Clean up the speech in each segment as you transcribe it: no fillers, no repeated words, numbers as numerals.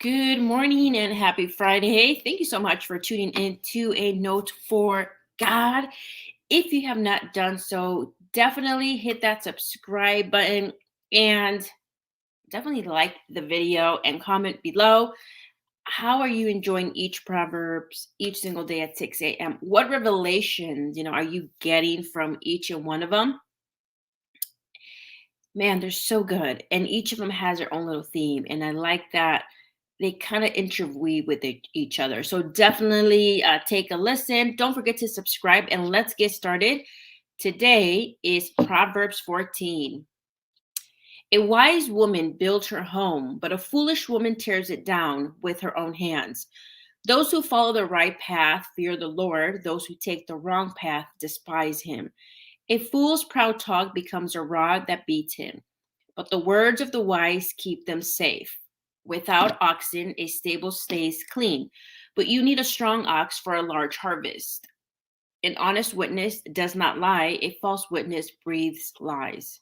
Good morning and happy Friday. Thank you so much for tuning in to A Note for God. If you have not done so, definitely hit that subscribe button and definitely like the video and comment below. How are you enjoying each Proverbs each single day at 6 a.m.? What revelations, are you getting from each and one of them? Man, they're so good. And each of them has their own little theme. And I like that they kind of interweave with each other. So definitely take a listen. Don't forget to subscribe and let's get started. Today is Proverbs 14. A wise woman builds her home, but a foolish woman tears it down with her own hands. Those who follow the right path fear the Lord. Those who take the wrong path despise him. A fool's proud talk becomes a rod that beats him, but the words of the wise keep them safe. Without oxen, a stable stays clean, but you need a strong ox for a large harvest. An honest witness does not lie, a false witness breathes lies.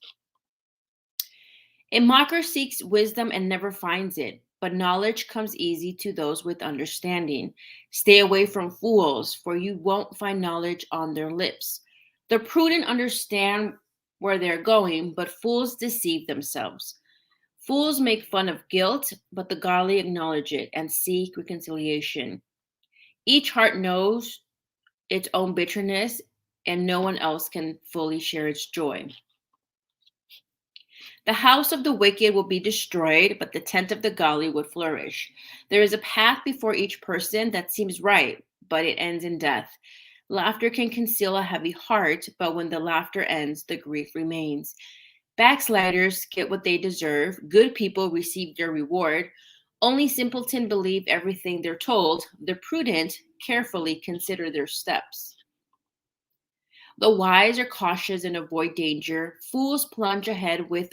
A mocker seeks wisdom and never finds it, but knowledge comes easy to those with understanding. Stay away from fools, for you won't find knowledge on their lips. The prudent understand where they're going, but fools deceive themselves. Fools make fun of guilt, but the godly acknowledge it and seek reconciliation. Each heart knows its own bitterness, and no one else can fully share its joy. The house of the wicked will be destroyed, but the tent of the godly would flourish. There is a path before each person that seems right, but it ends in death. Laughter can conceal a heavy heart, but when the laughter ends, the grief remains. Backsliders get what they deserve. Good people receive their reward. Only simpletons believe everything they're told. The prudent carefully consider their steps. The wise are cautious and avoid danger. Fools plunge ahead with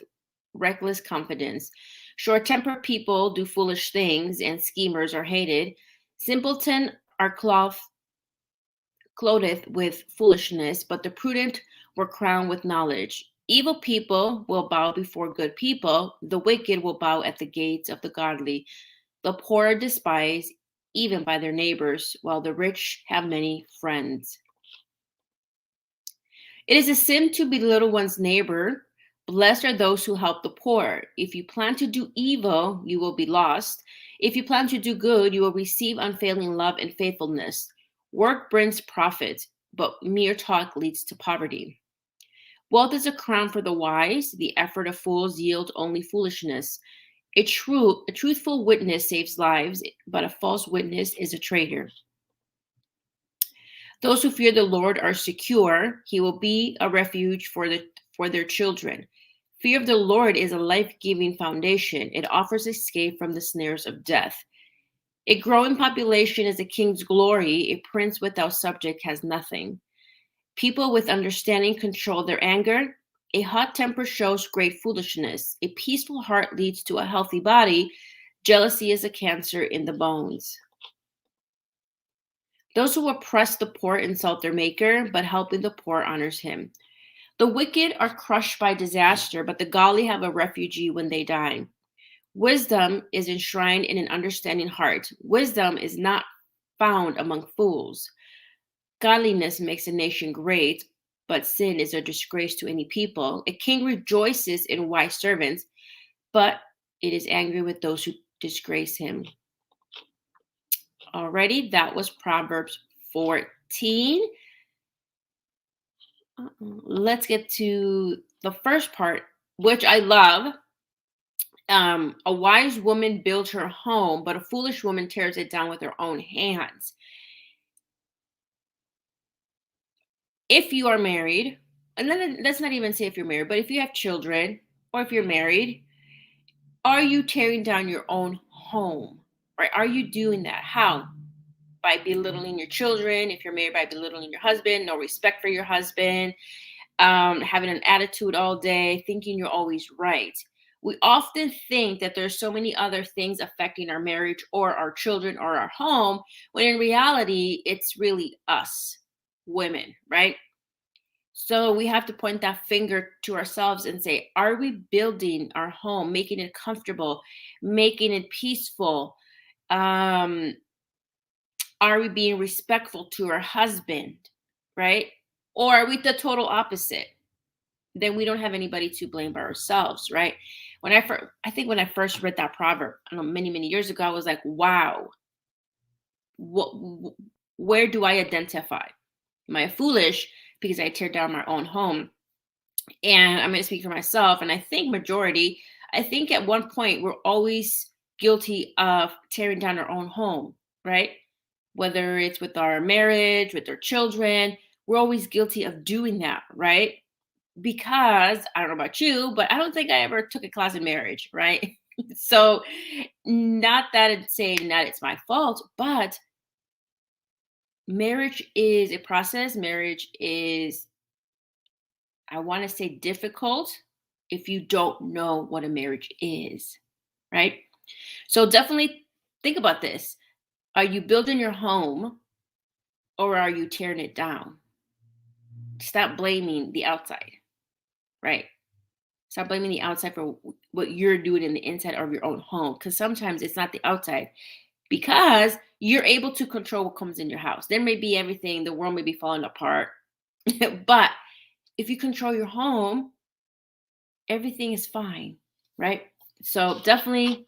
reckless confidence. Short-tempered people do foolish things, and schemers are hated. Simpletons are clothed with foolishness, but the prudent were crowned with knowledge. Evil people will bow before good people. The wicked will bow at the gates of the godly. The poor are despised even by their neighbors, while the rich have many friends. It is a sin to belittle one's neighbor. Blessed are those who help the poor. If you plan to do evil, you will be lost. If you plan to do good, you will receive unfailing love and faithfulness. Work brings profit, but mere talk leads to poverty. Wealth is a crown for the wise. The effort of fools yields only foolishness. A truthful witness saves lives, but a false witness is a traitor. Those who fear the Lord are secure. He will be a refuge for their children. Fear of the Lord is a life-giving foundation. It offers escape from the snares of death. A growing population is a king's glory. A prince without subject has nothing. People with understanding control their anger. A hot temper shows great foolishness. A peaceful heart leads to a healthy body. Jealousy is a cancer in the bones. Those who oppress the poor insult their maker, but helping the poor honors him. The wicked are crushed by disaster, but the godly have a refuge when they die. Wisdom is enshrined in an understanding heart. Wisdom is not found among fools. Godliness makes a nation great, but sin is a disgrace to any people. A king rejoices in wise servants, but it is angry with those who disgrace him. Alrighty, that was Proverbs 14. Let's get to the first part, which I love. A wise woman builds her home, but a foolish woman tears it down with her own hands. If you are married, and then let's not even say if you're married, but if you have children or if you're married, are you tearing down your own home? Right? Are you doing that? How? By belittling your children. If you're married, by belittling your husband, no respect for your husband, having an attitude all day, thinking you're always right. We often think that there's so many other things affecting our marriage or our children or our home, when in reality, it's really us, women, right? So we have to point that finger to ourselves and say, are we building our home, making it comfortable, making it peaceful, Um, are we being respectful to our husband, right? Or are we the total opposite? Then we don't have anybody to blame but ourselves, right? I think when I first read that proverb, I don't know, many years ago, I was like, wow, what, where do I identify? Am I foolish because I tear down my own home? And I'm going to speak for myself, and I think majority, I think at one point we're always guilty of tearing down our own home, right? Whether it's with our marriage, with our children, we're always guilty of doing that, right? Because I don't know about you, but I don't think I ever took a class in marriage, right? So, not that it's saying that it's my fault, but marriage is a process. Marriage is, I want to say, difficult if you don't know what a marriage is, right? So, definitely think about this. Are you building your home or are you tearing it down? Stop blaming the outside, right? Stop blaming the outside for what you're doing in the inside of your own home. Because sometimes it's not the outside, because you're able to control what comes in your house. There may be everything, the world may be falling apart. But if you control your home, everything is fine, right? So definitely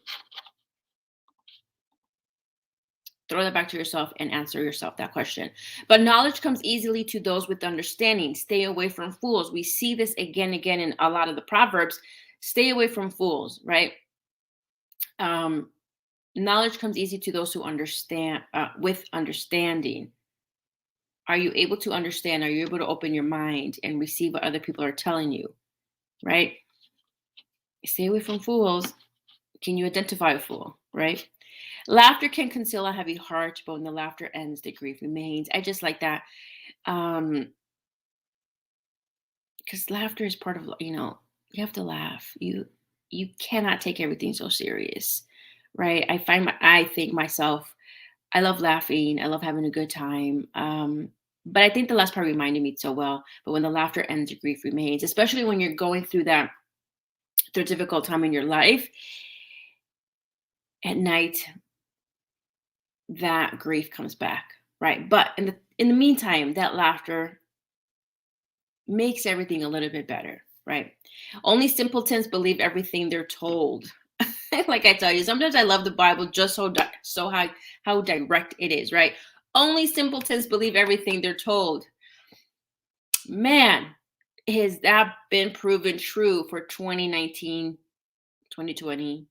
throw that back to yourself and answer yourself that question. But knowledge comes easily to those with understanding. Stay away from fools. We see this again and again in a lot of the Proverbs. Stay away from fools, right? Um, Knowledge comes easy to those who understand, with understanding. Are you able to understand? Are you able to open your mind and receive what other people are telling you, right? Stay away from fools. Can you identify a fool, right? Laughter can conceal a heavy heart, but when the laughter ends, the grief remains. I just like that. Because laughter is part of, you have to laugh. You cannot take everything so serious, right? I think myself, I love laughing. I love having a good time. But I think the last part reminded me so well. But when the laughter ends, the grief remains, especially when you're going through the difficult time in your life. At night, that grief comes back, right? But in the meantime, that laughter makes everything a little bit better, right? Only simpletons believe everything they're told. Like I tell you, sometimes I love the Bible just so how direct it is, right? Only simpletons believe everything they're told. Man, has that been proven true for 2019, 2020,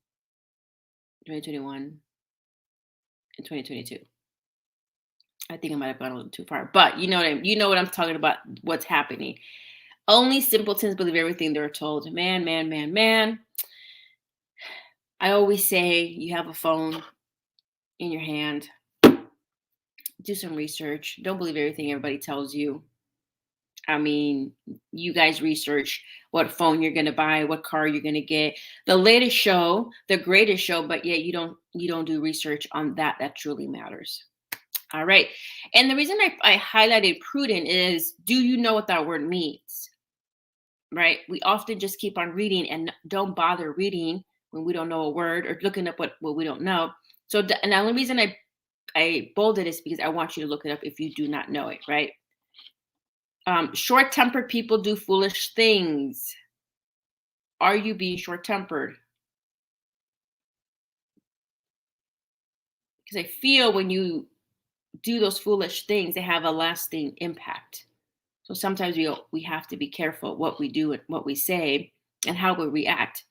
2021, and 2022? I think I might have gone a little too far, but you know what I'm talking about, what's happening. Only simpletons believe everything they're told. Man, man, man, man. I always say, you have a phone in your hand. Do some research. Don't believe everything everybody tells you. I mean, you guys research what phone you're going to buy, what car you're going to get, the latest show, the greatest show, but yet you don't do research on that truly matters. All right. And the reason I highlighted prudent is, do you know what that word means? Right? We often just keep on reading and don't bother reading when we don't know a word, or looking up what we don't know. So and the only reason I bolded is because I want you to look it up if you do not know it, right? Short-tempered people do foolish things. Are you being short-tempered? Because I feel when you do those foolish things, they have a lasting impact. So sometimes we have to be careful what we do and what we say and how we react.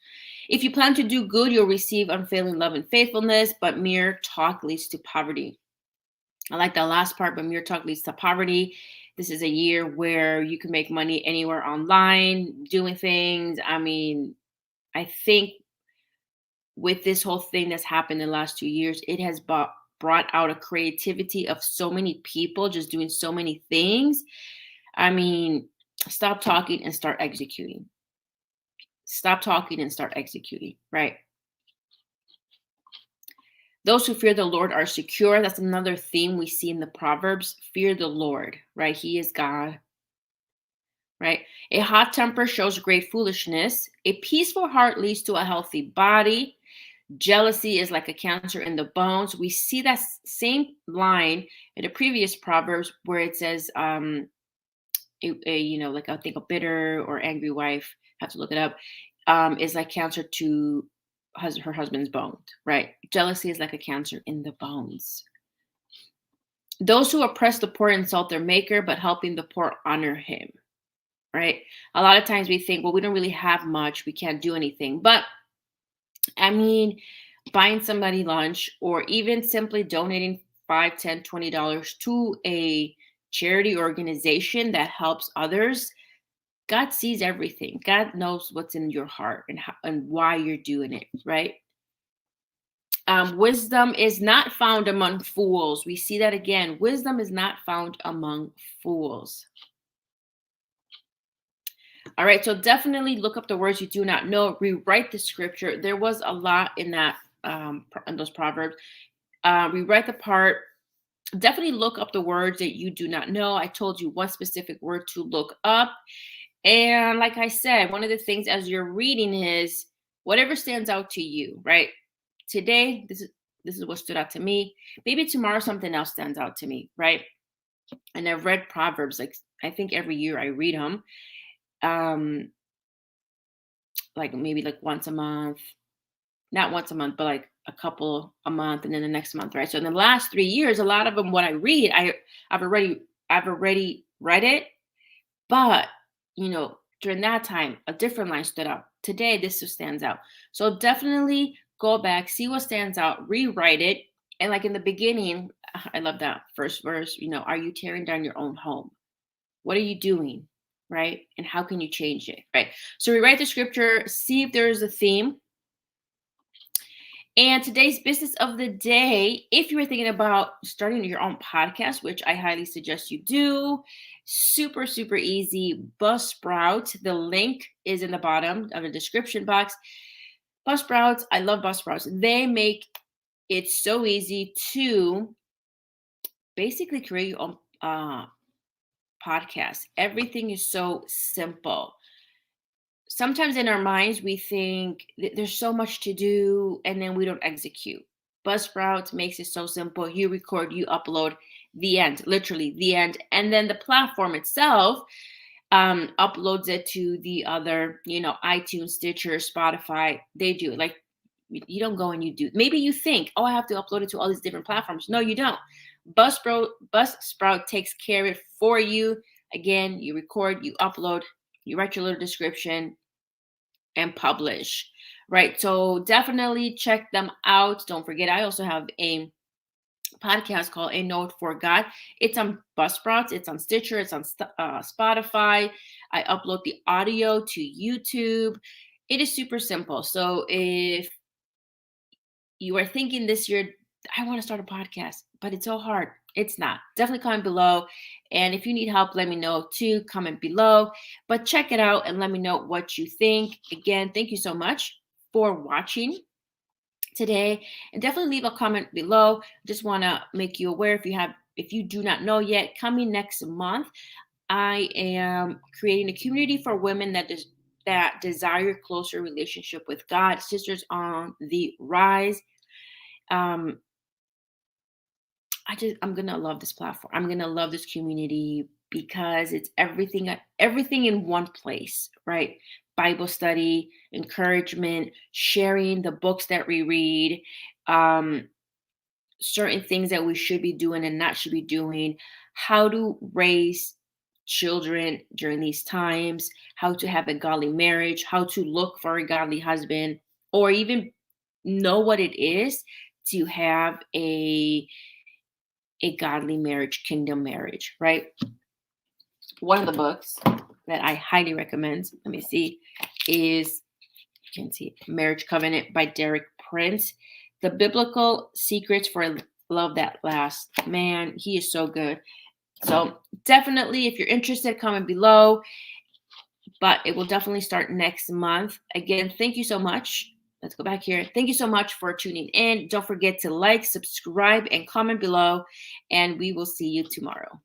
If you plan to do good, you'll receive unfailing love and faithfulness, but mere talk leads to poverty. I like that last part, but mere talk leads to poverty. This is a year where you can make money anywhere online, doing things. I mean, I think with this whole thing that's happened in the last 2 years, it has brought out a creativity of so many people just doing so many things. I mean, stop talking and start executing. Stop talking and start executing, right? Those who fear the Lord are secure. That's another theme we see in the Proverbs. Fear the Lord, right? He is God, right? A hot temper shows great foolishness. A peaceful heart leads to a healthy body. Jealousy is like a cancer in the bones. We see that same line in the previous Proverbs where it says, like I think a bitter or angry wife, have to look it up, is like cancer to her husband's bones, right? Jealousy is like a cancer in the bones. Those who oppress the poor insult their maker, but helping the poor honor him, right? A lot of times we think, well, we don't really have much, we can't do anything. But I mean, buying somebody lunch or even simply donating $5, $10, $20 to a charity organization that helps others. God sees everything. God knows what's in your heart and why you're doing it, right? Wisdom is not found among fools. We see that again. Wisdom is not found among fools. All right, so definitely look up the words you do not know. Rewrite the scripture. There was a lot in that in those proverbs. Rewrite the part. Definitely look up the words that you do not know. I told you one specific word to look up. And like I said, one of the things as you're reading is whatever stands out to you, right? Today, this is what stood out to me. Maybe tomorrow something else stands out to me, right? And I've read Proverbs, like I think every year I read them. Like maybe like once a month, not once a month, but like a couple a month, and then the next month, right? So in the last 3 years, a lot of them, what I read, I've already read it, but during that time, a different line stood out. Today, this just stands out. So definitely go back, see what stands out, rewrite it, and like in the beginning, I love that first verse. Are you tearing down your own home? What are you doing? Right? And how can you change it? Right? So rewrite the scripture, see if there is a theme. And today's business of the day, if you were thinking about starting your own podcast, which I highly suggest you do, super, super easy. Buzzsprout, the link is in the bottom of the description box. Buzzsprouts, I love Buzzsprouts. They make it so easy to basically create your own podcast. Everything is so simple. Sometimes in our minds, we think there's so much to do and then we don't execute. Buzzsprout makes it so simple. You record, you upload, the end, literally the end. And then the platform itself uploads it to the other, iTunes, Stitcher, Spotify. They do it. Like you don't go and you do. Maybe you think, oh, I have to upload it to all these different platforms. No, you don't. Buzzsprout takes care of it for you. Again, you record, you upload, you write your little description and publish, right? So definitely check them out. Don't forget, I also have a podcast called A Note for God. It's on Buzzsprouts, it's on Stitcher, it's on Spotify. I upload the audio to YouTube. It is super simple. So if you are thinking this year, I want to start a podcast, but it's so hard. It's not. Definitely comment below. And if you need help, let me know too. Comment below. But check it out and let me know what you think. Again, thank you so much for watching today. And definitely leave a comment below. Just want to make you aware if you do not know yet, coming next month, I am creating a community for women that desire closer relationship with God. Sisters on the Rise. I'm gonna love this platform. I'm gonna love this community because it's everything in one place, right? Bible study, encouragement, sharing the books that we read, certain things that we should be doing and not should be doing, how to raise children during these times, how to have a godly marriage, how to look for a godly husband, or even know what it is to have a godly marriage, kingdom marriage, right? One of the books that I highly recommend, let me see, is, you can see, Marriage Covenant by Derek Prince. The Biblical Secrets for a Love That Lasts. Man, he is so good. So definitely, if you're interested, comment below. But it will definitely start next month. Again, thank you so much. Let's go back here. Thank you so much for tuning in. Don't forget to like, subscribe, and comment below. And we will see you tomorrow.